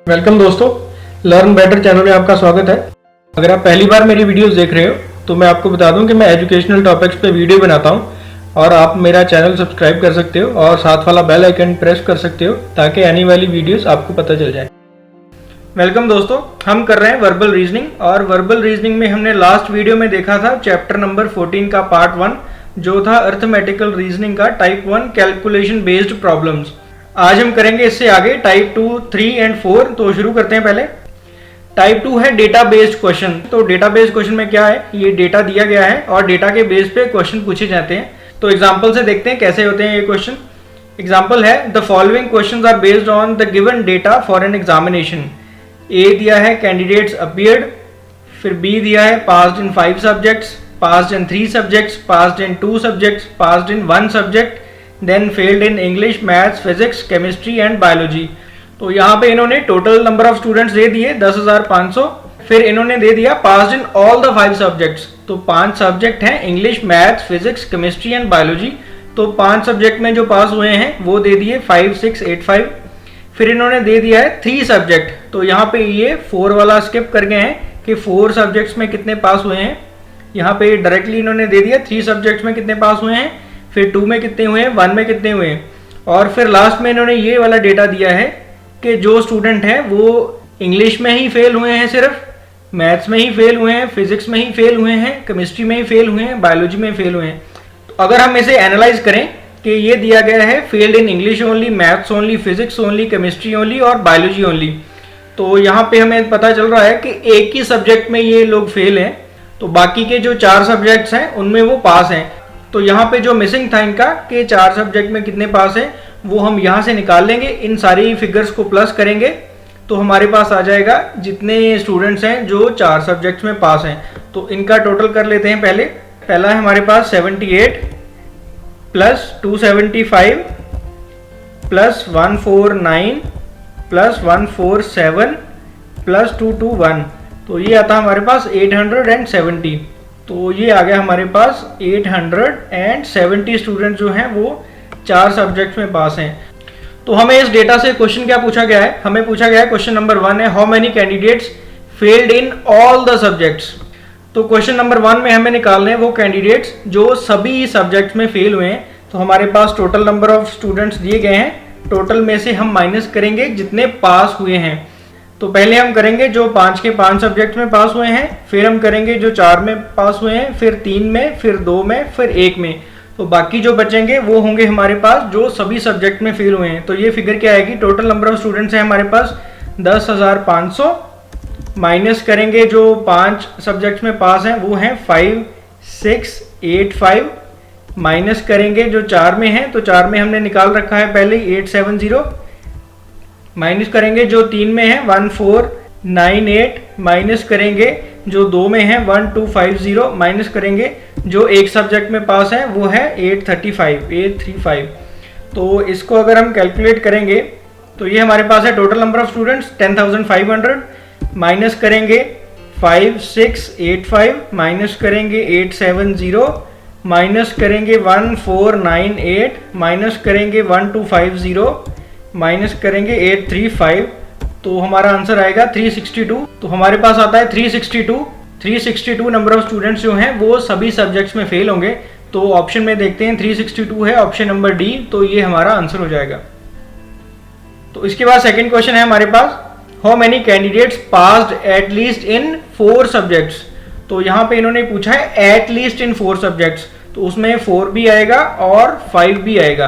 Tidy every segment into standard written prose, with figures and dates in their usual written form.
Welcome दोस्तों, learn better channel में आपका स्वागत है। अगर आप पहली बार मेरी वीडियोस देख रहे हो तो मैं आपको बता दूं कि मैं एजुकेशनल टॉपिक्स पे वीडियो बनाता हूं और आप मेरा चैनल सब्सक्राइब कर सकते हो और साथ वाला बेल आइकन प्रेस कर सकते हो ताकि आने वाली वीडियोस आपको पता चल जाए। वेलकम दोस्तों, हम कर रहे हैं वर्बल रीजनिंग और वर्बल रीजनिंग में हमने लास्ट वीडियो में देखा था चैप्टर नंबर 14 का पार्ट 1 जो था अरिथमेटिकल रीजनिंग का टाइप 1 कैलकुलेशन बेस्ड प्रॉब्लम्स। आज हम करेंगे इससे आगे टाइप 2, 3 एंड 4। तो शुरू करते हैं। पहले टाइप 2 है डेटा बेस्ड क्वेश्चन। तो डेटा बेस्ड क्वेश्चन में क्या है, ये डेटा दिया गया है और डेटा के बेस पे क्वेश्चन पूछे जाते हैं। तो एग्जांपल से देखते हैं कैसे होते हैं ये क्वेश्चन। एग्जांपल है the following questions are based on the given data for an examination. A दिया है कैंडिडेट्स अपीयर्ड, फिर बी दिया है passed in 5 subjects, passed in 3 subjects, passed in 2 subjects, passed in 1 subject, then failed in English, maths, physics, chemistry and biology. तो यहाँ पे इन्होंने total number of students दे दिए 10,500। फिर इन्होंने दे दिया passed in all the 5 subjects. तो 5 सब्जेक्ट हैं English, maths, physics, chemistry and biology. तो 5 सब्जेक्ट में जो पास हुए हैं वो दे दिए 5, 6, 8, 5। फिर इन्होंने दे दिया है 3 सब्जेक्ट। तो यहाँ पे ये 4 वाला स्किप कर गए हैं कि 4 सब्जेक्ट्स में कितने पास हुए हैं। यहाँ पे डायरेक्टली इन्होंने दे दिया 3 सब्जेक्ट्स में कितने पास हुए हैं, फिर 2 में कितने हुए हैं, 1 में कितने हुए हैं। और फिर लास्ट में इन्होंने ये वाला डेटा दिया है कि जो स्टूडेंट हैं वो इंग्लिश में ही फेल हुए हैं, सिर्फ मैथ्स में ही फेल हुए हैं, फिजिक्स में ही फेल हुए हैं, केमिस्ट्री में ही फेल हुए हैं, बायोलॉजी में फेल हुए हैं। तो अगर हम इसे एनालाइज करें कि ये दिया गया है failed in English only, maths only, physics only, chemistry only और बायोलॉजी ओनली। तो यहाँ पे हमें पता चल रहा है कि एक ही सब्जेक्ट में ये लोग फेल हैं, तो बाकी के जो 4 सब्जेक्ट्स हैं उनमें वो पास हैं। तो यहाँ पे जो मिसिंग था इनका कि 4 सब्जेक्ट में कितने पास हैं वो हम यहाँ से निकाल लेंगे। इन सारी फिगर्स को प्लस करेंगे तो हमारे पास आ जाएगा जितने स्टूडेंट्स हैं जो 4 सब्जेक्ट्स में पास हैं। तो इनका टोटल कर लेते हैं। पहला है हमारे पास 78 प्लस 275 प्लस 149 प्लस 147 प्लस 221। तो ये आता हमारे पास 870। तो ये आ गया हमारे पास 870 स्टूडेंट जो हैं वो 4 सब्जेक्ट्स में पास हैं। तो हमें इस डेटा से क्वेश्चन क्या पूछा गया है, हमें पूछा गया है क्वेश्चन नंबर 1 है how many candidates failed in all the subjects. तो क्वेश्चन नंबर 1 में हमें निकालने हैं वो कैंडिडेट्स जो सभी सब्जेक्ट्स में फेल हुए हैं। तो हमारे पास टोटल नंबर ऑफ स्टूडेंट्स दिए गए हैं, टोटल में से हम माइनस करेंगे जितने पास हुए हैं। तो पहले हम करेंगे जो 5 के 5 सब्जेक्ट में पास हुए हैं, फिर हम करेंगे जो 4 में पास हुए हैं, फिर 3 में, फिर 2 में, फिर 1 में। तो बाकी जो बचेंगे वो होंगे हमारे पास जो सभी सब्जेक्ट में फेल हुए हैं। तो ये फिगर क्या आएगी, टोटल नंबर ऑफ स्टूडेंट्स है हमारे पास 10,500 माइनस करेंगे जो 5 सब्जेक्ट्स में पास हैं वो हैं 5, 6, 8, 5 माइनस करेंगे जो 4 में हैं। तो 4 में हमने निकाल रखा है पहले 870 माइनस करेंगे जो 3 में है 1498 माइनस करेंगे जो 2 में है 1250 माइनस करेंगे जो एक सब्जेक्ट में पास है वो है 835। तो इसको अगर हम कैलकुलेट करेंगे तो ये हमारे पास है total number of students 10,500 minus करेंगे 5685 माइनस करेंगे 870 माइनस करेंगे 1498 माइनस करेंगे 1250 माइनस करेंगे 835। तो हमारा आंसर आएगा 362। तो हमारे पास आता है 362 नंबर ऑफ स्टूडेंट्स जो हैं वो सभी सब्जेक्ट्स में फेल होंगे। तो ऑप्शन में देखते हैं 362 है ऑप्शन नंबर डी। तो ये हमारा आंसर हो जाएगा। तो इसके बाद सेकंड क्वेश्चन है हमारे पास how many candidates passed at least in 4 subjects. तो यहाँ पे इन्होंने पूछा है एट लीस्ट इन 4 सब्जेक्ट्स। तो उसमें 4 भी आएगा और 5 भी आएगा।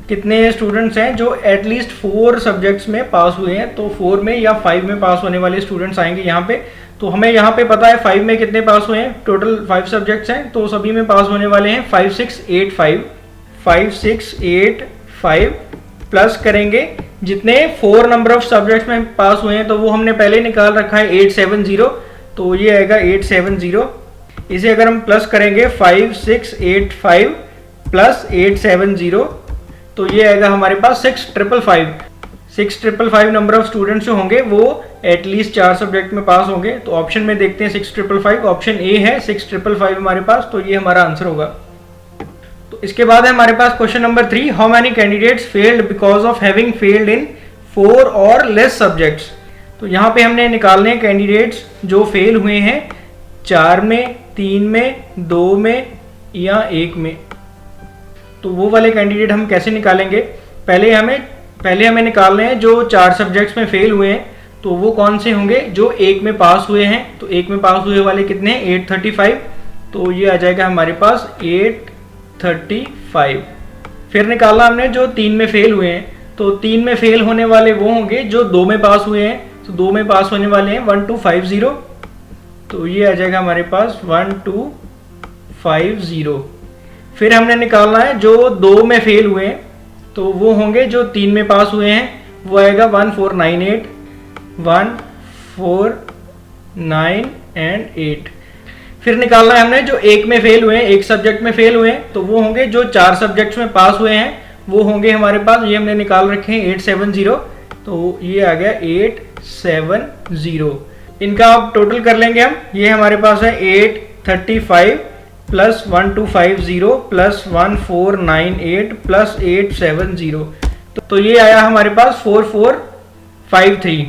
कितने स्टूडेंट्स हैं जो एटलीस्ट 4 सब्जेक्ट्स में पास हुए हैं। तो 4 में या 5 में पास होने वाले स्टूडेंट्स आएंगे यहाँ पे। तो हमें यहाँ पे पता है 5 में कितने पास हुए हैं, टोटल 5 सब्जेक्ट्स हैं तो सभी में पास होने वाले हैं 5685 प्लस करेंगे जितने 4 नंबर ऑफ सब्जेक्ट्स में पास हुए हैं तो वो हमने पहले निकाल रखा है 870। तो ये आएगा 870। इसे अगर हम प्लस करेंगे 5685 प्लस 870 तो ये आएगा हमारे पास 6,555 नंबर ऑफ स्टूडेंट्स जो होंगे वो एटलीस्ट 4 सब्जेक्ट में पास होंगे। तो ऑप्शन में देखते हैं 6,555 ऑप्शन ए है 6,555 हमारे पास। तो ये हमारा आंसर होगा। तो इसके बाद है हमारे पास question number 3 how many candidates failed because of having failed in 4 और लेस सब्जेक्ट्स। तो यहाँ पे हमने निकालने हैं कैंडिडेट्स जो फेल हुए हैं 4 में, 3 में, 2 में या 1 में। तो वो वाले कैंडिडेट हम कैसे निकालेंगे? पहले हमें निकालने हैं जो 4 सब्जेक्ट्स में फेल हुए हैं, तो वो कौन से होंगे? जो 1 में पास हुए हैं। तो 1 में पास हुए वाले कितने हैं? 835। तो ये आ जाएगा हमारे पास 835। फिर निकालना हमने जो 3 में फेल हुए हैं, तो 3 में फेल होने वाले वो होंगे जो 2 में पास हुए हैं। तो 2 में पास होने वाले हैं 1250। तो ये आ जाएगा हमारे पास 1250। फिर हमने निकालना है जो 2 में फेल हुए हैं, तो वो होंगे जो 3 में पास हुए हैं, वो आएगा 1498, 1498। फिर निकालना है हमने जो 1 में फेल हुए हैं, 1 सब्जेक्ट में फेल हुए हैं, तो वो होंगे जो 4 सब्जेक्ट्स में पास हुए हैं, वो होंगे हमारे पास, ये हमने निकाल रखे हैं 870। तो ये आ गया 870। इनका अब टोटल कर लेंगे हम। ये हमारे पास है 835 प्लस 1250 प्लस 1498 प्लस 870। तो ये आया हमारे पास 4453।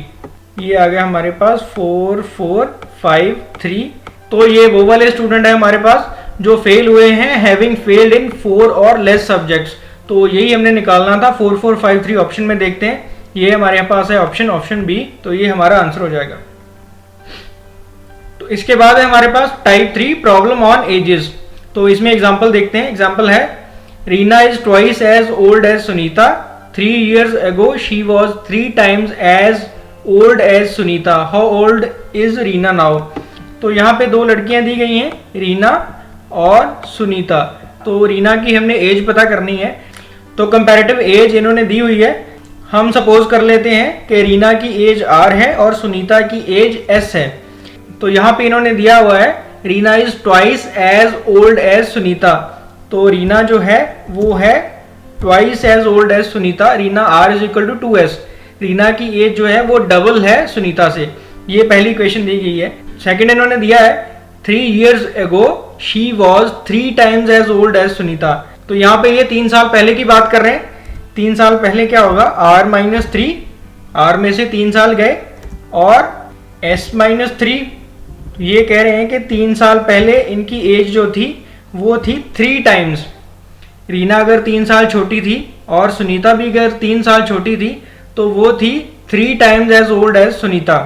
ये आ गया हमारे पास 4453। तो ये वो वाले स्टूडेंट है हमारे पास जो फेल हुए हैं हैविंग फेल्ड इन 4 और लेस सब्जेक्ट्स। तो यही हमने निकालना था। 4453 ऑप्शन में देखते हैं, ये हमारे पास है ऑप्शन बी। तो ये हमारा आंसर हो जाएगा। तो इसके बाद है हमारे पास टाइप 3 प्रॉब्लम ऑन एजेस। तो इसमें एग्जांपल देखते हैं। एग्जांपल है Reena is twice as old as Sunita. 3 years ago she was 3 times as old as Sunita. How old is Reena now? तो यहाँ पे 2 लड़कियां दी गई हैं, रीना और सुनीता। तो रीना की हमने एज पता करनी है। तो कंपैरेटिव एज इन्होंने दी हुई है। हम सपोज कर लेते हैं कि रीना की एज R है और सुनीता की एज S है। तो यहाँ पे इन्होंने दिया हुआ है Reena is twice as old as Sunita. तो रीना जो है वो है twice as old as Sunita. Reena R is equal to 2S। Reena की एज जो है वो डबल है सुनीता से। ये पहली इक्वेशन दी गई है। सेकंड इन्होंने दिया है 3 years ago she was 3 times as old as Sunita. तो यहाँ पे ये 3 साल पहले की बात कर रहे हैं। 3 साल पहले क्या होगा? R-3, R में से 3 साल गए और S-3। ये कह रहे हैं कि 3 साल पहले इनकी एज जो थी वो थी 3 टाइम्स। रीना अगर 3 साल छोटी थी और सुनीता भी अगर 3 साल छोटी थी तो वो थी 3 times as old as Sunita.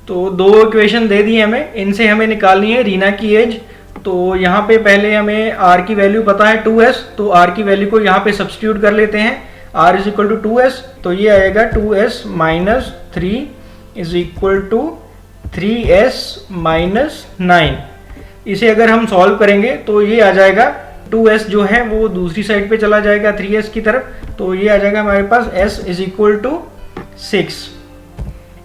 तो 2 इक्वेशन दे दी हमें, इनसे हमें निकालनी है रीना की एज। तो यहाँ पे पहले हमें R की वैल्यू पता है 2S। तो R की वैल्यू को यहाँ पे सब्स्टिट्यूट कर लेते हैं। R is equal to 2S। तो ये आएगा 2S minus 3 is equal to 3S minus 9। इसे अगर हम सॉल्व करेंगे तो ये आ जाएगा 2S जो है वो दूसरी साइड पे चला जाएगा 3S की तरफ। तो ये आ जाएगा हमारे पास S is equal to 6।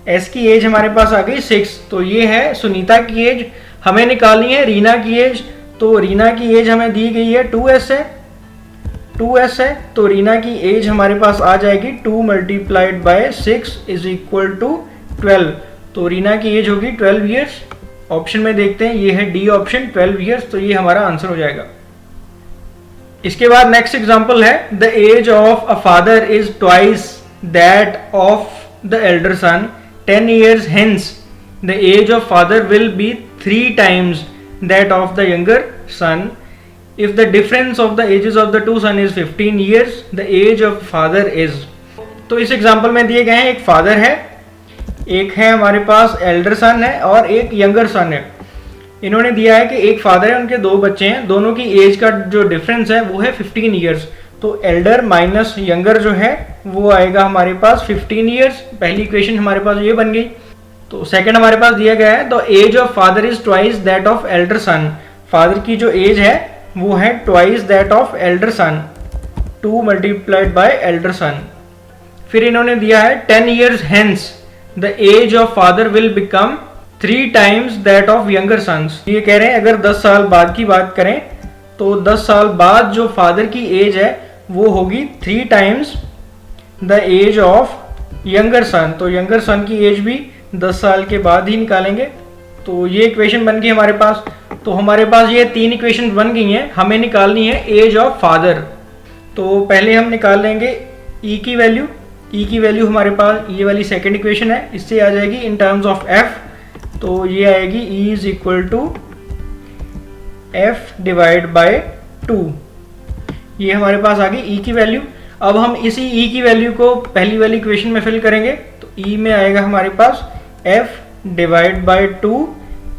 S की एज हमारे पास आ गई 6। तो ये है सुनीता की एज। हमें निकालनी है रीना की एज। तो रीना की एज हमें दी गई है 2S है, 2S है। तो रीना की एज हमारे पास आ जाएगी 2 multiplied by 6 is equal to 12। तो रीना की एज होगी 12 ईयर्स। ऑप्शन में देखते हैं, ये है डी ऑप्शन 12 ईयर्स। तो ये हमारा आंसर हो जाएगा। इसके बाद नेक्स्ट एग्जांपल है the age of a father is twice that of the elder son. 10 years hence the age of father will be 3 times that of the younger son. If the difference of the ages of the two son is 15 years, the age of father is। तो इस example में दिए गए हैं एक father है, एक है हमारे पास एल्डर सन है और एक यंगर सन है। इन्होंने दिया है कि एक फादर है, उनके 2 बच्चे हैं, दोनों की एज का जो डिफरेंस है वो है 15 ईयर्स। तो एल्डर माइनस यंगर जो है वो आएगा हमारे पास 15 ईयर्स। पहली इक्वेशन हमारे पास ये बन गई। तो सेकंड हमारे पास दिया गया है the age of father is twice that of elder son. Father की जो एज है वो है twice that of elder son, 2 multiplied by elder son. फिर इन्होंने दिया है 10 years hence the age of father will become 3 times that of younger sons. ये कह रहे हैं अगर 10 साल बाद की बात करें तो 10 साल बाद जो फादर की एज है वो होगी 3 times the age of younger son. तो यंगर सन की एज भी 10 साल के बाद ही निकालेंगे। तो ये इक्वेशन बन गई हमारे पास। तो हमारे पास ये 3 इक्वेशन बन गई हैं। हमें निकालनी है एज ऑफ फादर। तो पहले हम निकाल लेंगे ई की वैल्यू। ई की वैल्यू हमारे पास ये वाली सेकेंड इक्वेशन है, इससे आ जाएगी इन टर्म्स ऑफ एफ, तो ये आएगी e is equal to f divide by 2। ये हमारे पास आ गई ई की वैल्यू। अब हम इसी ई की वैल्यू को पहली वाली इक्वेशन में फिल करेंगे, तो ई में आएगा हमारे पास F divide by 2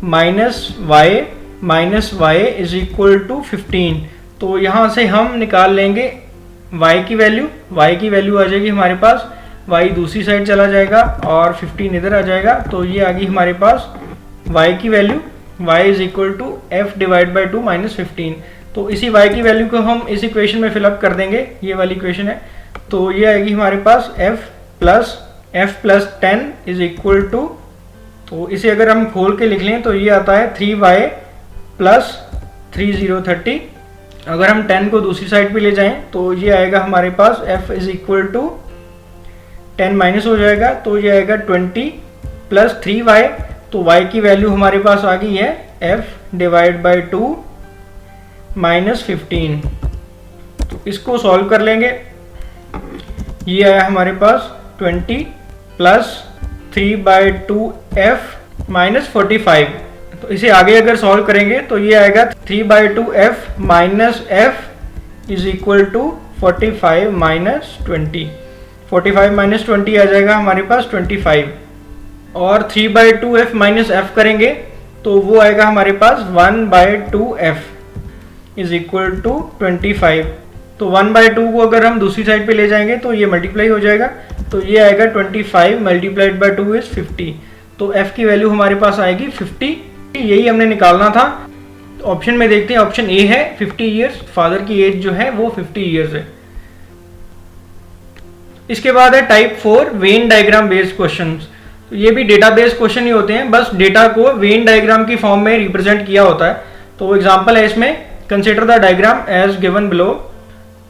minus Y is equal to 15। तो यहाँ से हम निकाल लेंगे y की वैल्यू आ जाएगी हमारे पास, y दूसरी साइड चला जाएगा और 15 इधर आ जाएगा, तो ये आ गई हमारे पास y की value, y is equal to f divide by 2 minus 15। तो इसी y की वैल्यू को हम इस इक्वेशन में फिलअप कर देंगे, ये वाली इक्वेशन है, तो ये आएगी हमारे पास f plus 10 is equal to, तो इसे अगर हम खोल के लिख लें तो ये आता है 3y प्लस 3030। अगर हम 10 को दूसरी साइड पे ले जाएं तो ये आएगा हमारे पास f is equal to 10 minus हो जाएगा, तो ये आएगा 20 प्लस 3y, तो y की वैल्यू हमारे पास आ गई है f डिवाइड बाई 2 माइनस 15। तो इसको सॉल्व कर लेंगे, ये आया हमारे पास 20 प्लस 3 बाई 2 f माइनस 45। तो इसे आगे अगर सॉल्व करेंगे तो ये आएगा 3 by 2 f minus f is equal to 45 minus 20। 45 minus 20 आ जाएगा हमारे पास 25, और 3 बाई 2 एफ माइनस एफ करेंगे तो वो आएगा हमारे पास 1 by 2 f is equal to 25। तो 1 बाई 2 को अगर हम दूसरी साइड पे ले जाएंगे तो ये मल्टीप्लाई हो जाएगा, तो ये आएगा 25 मल्टीप्लाइड बाई 2 इज 50। तो f की वैल्यू हमारे पास आएगी 50, यही हमने निकालना था। ऑप्शन में देखते हैं, ऑप्शन ए है 50 ईयर्स, फादर की एज जो है वो 50 ईयर्स है। इसके बाद है type 4 Venn diagram based questions. तो ये भी डेटा बेस्ड क्वेश्चन ही होते हैं, बस डेटा को वेन डायग्राम की फॉर्म में रिप्रेजेंट किया होता है। तो एग्जांपल है इसमें, consider the diagram as given below.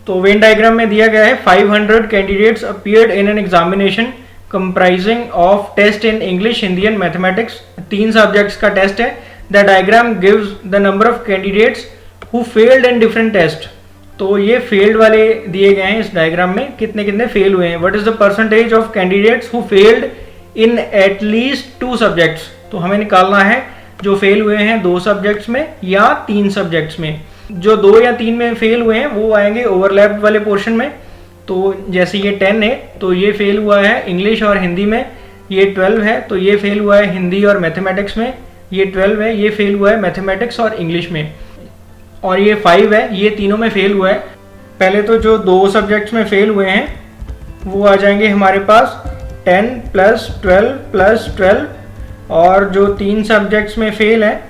तो वेन डायग्राम में दिया गया है 500 candidates appeared in an examination comprising of test in English, Hindi and Mathematics। 3 subjects का टेस्ट है। The diagram gives the number of candidates who failed in different tests। तो ये failed वाले दिए गए हैं इस डायग्राम में, कितने कितने फेल हुए हैं। What is the percentage of candidates who failed in at least 2 subjects। तो हमें निकालना है जो फेल हुए हैं 2 सब्जेक्ट्स में या 3 सब्जेक्ट्स में। जो 2 या 3 में फेल हुए हैं वो आएंगे ओवरलैप वाले पोर्शन में। तो जैसे ये 10 है तो ये फेल हुआ है इंग्लिश और हिंदी में, ये 12 है तो ये फेल हुआ है हिंदी और मैथमेटिक्स में, ये 12 है ये फेल हुआ है मैथमेटिक्स और इंग्लिश में, और ये 5 है ये तीनों में फेल हुआ है। पहले तो जो 2 सब्जेक्ट्स में फेल हुए हैं वो आ जाएंगे हमारे पास 10 प्लस 12 प्लस 12, और जो 3 सब्जेक्ट्स में फेल है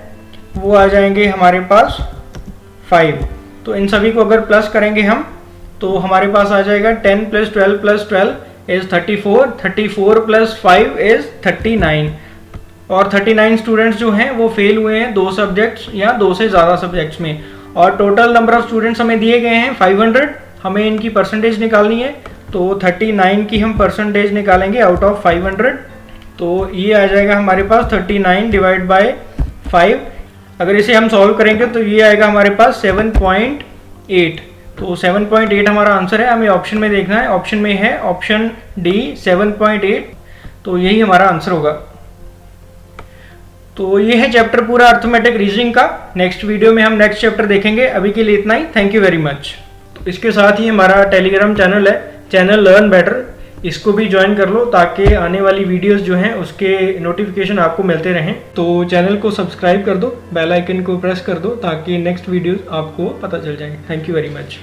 वो आ जाएंगे हमारे पास 5। तो इन सभी को अगर प्लस करेंगे हम तो हमारे पास आ जाएगा 10 प्लस 12 इज 34, 34 प्लस 5 इज 39, और 39 स्टूडेंट्स जो हैं वो फेल हुए हैं 2 सब्जेक्ट्स या 2 से ज़्यादा सब्जेक्ट्स में। और टोटल नंबर ऑफ स्टूडेंट्स हमें दिए गए हैं 500, हमें इनकी परसेंटेज निकालनी है। तो 39 की हम परसेंटेज निकालेंगे आउट ऑफ 500, तो ये आ जाएगा हमारे पास 39 डिवाइड बाय 5। अगर इसे हम सॉल्व करेंगे तो ये आएगा हमारे पास 7.8। तो 7.8 हमारा आंसर है, हमें ऑप्शन में देखना है, ऑप्शन में है ऑप्शन डी 7.8, तो यही हमारा आंसर होगा। तो ये है चैप्टर पूरा अर्थमेटिक रीजनिंग का। नेक्स्ट वीडियो में हम नेक्स्ट चैप्टर देखेंगे। अभी के लिए इतना ही, थैंक यू वेरी मच। तो इसके साथ ही हमारा टेलीग्राम चैनल है, चैनल लर्न बेटर, इसको भी ज्वाइन कर लो ताकि आने वाली वीडियोस जो हैं उसके नोटिफिकेशन आपको मिलते रहें। तो चैनल को सब्सक्राइब कर दो, बेल आइकन को प्रेस कर दो ताकि नेक्स्ट वीडियोस आपको पता चल जाए। Thank you very much.